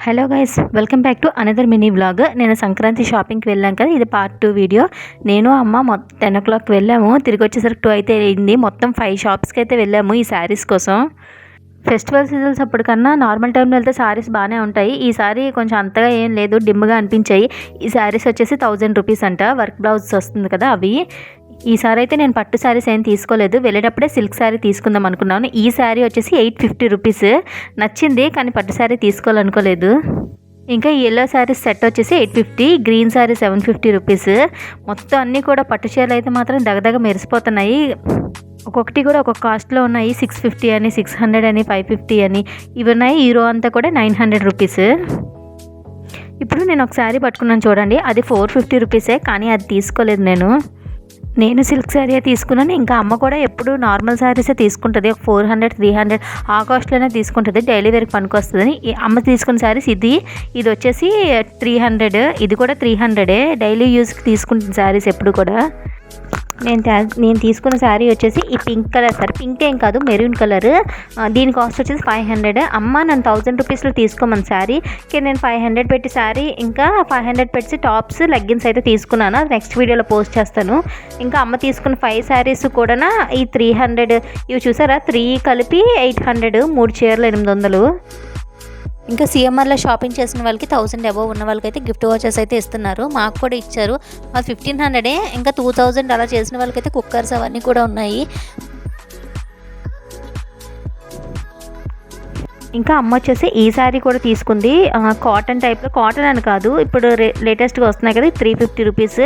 Hello guys, welcome back to another mini vlog. నేను సంక్రాంతి షాపింగ్కి వెళ్ళాం కదా, ఇది పార్ట్ 2 వీడియో. నేను అమ్మ 10 o'clock వెళ్ళాము, తిరిగి వచ్చేసరికి 2 అయితే అయింది. మొత్తం 5 షాప్స్కి అయితే వెళ్ళాము ఈ శారీస్ కోసం. ఫెస్టివల్ సీజన్స్ అప్పటికన్నా నార్మల్ టైంలో వెళ్తే శారీస్ బాగానే ఉంటాయి. ఈ సారీ కొంచెం అంతగా ఏం లేదు, డిమ్గా అనిపించాయి. ఈ శారీస్ వచ్చేసి 1000 రూపీస్ అంట. వర్క్ బ్లౌజ్ వస్తుంది కదా అవి. ఈసారి అయితే నేను పట్టు శారీస్ ఏం తీసుకోలేదు, వెళ్ళేటప్పుడే సిల్క్ శారీ తీసుకుందాం అనుకున్నాను. ఈ శారీ వచ్చేసి 850 రూపీస్ నచ్చింది, కానీ పట్టు శారీ తీసుకోవాలనుకోలేదు. ఇంకా ఈ ఎల్లో శారీస్ సెట్ వచ్చేసి 850, గ్రీన్ శారీ 750 రూపీస్. మొత్తం అన్నీ కూడా పట్టు చీరలు అయితే మాత్రం దగదగ మెరిసిపోతున్నాయి. ఒక్కొక్కటి కూడా ఒక్కొక్క కాస్ట్లో ఉన్నాయి. 650 అని, 600 అని, 550 అని ఇవి ఉన్నాయి. హీరో అంతా కూడా 900 రూపీస్. ఇప్పుడు నేను ఒక శారీ పట్టుకున్నాను చూడండి, అది 450 రూపీసే, కానీ అది తీసుకోలేదు. నేను సిల్క్ శారీ తీసుకున్నాను. ఇంకా అమ్మ కూడా ఎప్పుడు నార్మల్ శారీసే తీసుకుంటుంది. ఒక 400, 300 ఆ కాస్ట్లోనే తీసుకుంటుంది, డైలీ వేర్కి పనికొస్తుందని. అమ్మ తీసుకున్న శారీస్ ఇది వచ్చేసి 300, ఇది కూడా 300. డైలీ యూస్కి తీసుకుంటున్న శారీస్ ఎప్పుడు కూడా. నేను తీసుకున్న శారీ వచ్చేసి ఈ పింక్ కలర్ సార్, పింక్ ఏం కాదు, మెరూన్ కలర్. దీని కాస్ట్ వచ్చేసి 500. అమ్మ నన్ను 1000 రూపీస్లో తీసుకోమని శారీ, నేను 500 పెట్టి శారీ ఇంకా 500 పెట్టి టాప్స్, లెగ్గిన్స్ అయితే తీసుకున్నాను. అది నెక్స్ట్ వీడియోలో పోస్ట్ చేస్తాను. ఇంకా అమ్మ తీసుకున్న 5 శారీస్ కూడా ఈ 300. ఇవి చూసారా, 3 కలిపి 800, 3 చీరలు 800. ఇంకా సిఎంఆర్లో షాపింగ్ చేసిన వాళ్ళకి 1000 అబోవ్ ఉన్న వాళ్ళకి అయితే గిఫ్ట్ వాచెస్ అయితే ఇస్తున్నారు. మాకు కూడా ఇచ్చారు. మాది 1500. ఇంకా 2000 అలా చేసిన వాళ్ళకైతే కుక్కర్స్ అవన్నీ కూడా ఉన్నాయి. ఇంకా అమ్మ వచ్చేసి ఈ శారీ కూడా తీసుకుంది. కాటన్ టైప్లో, కాటన్ అని కాదు, ఇప్పుడు లేటెస్ట్గా వస్తున్నాయి కదా, 350 రూపీస్.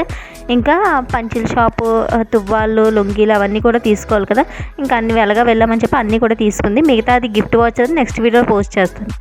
ఇంకా పంచిల్ షాపు, తువ్వాళ్ళు, లొంగీలు అవన్నీ కూడా తీసుకోవాలి కదా. ఇంకా అన్ని వెళ్ళమని చెప్పి అన్నీ కూడా తీసుకుంది. మిగతా అది గిఫ్ట్ వాచ్ నెక్స్ట్ వీడియోలో పోస్ట్ చేస్తాను.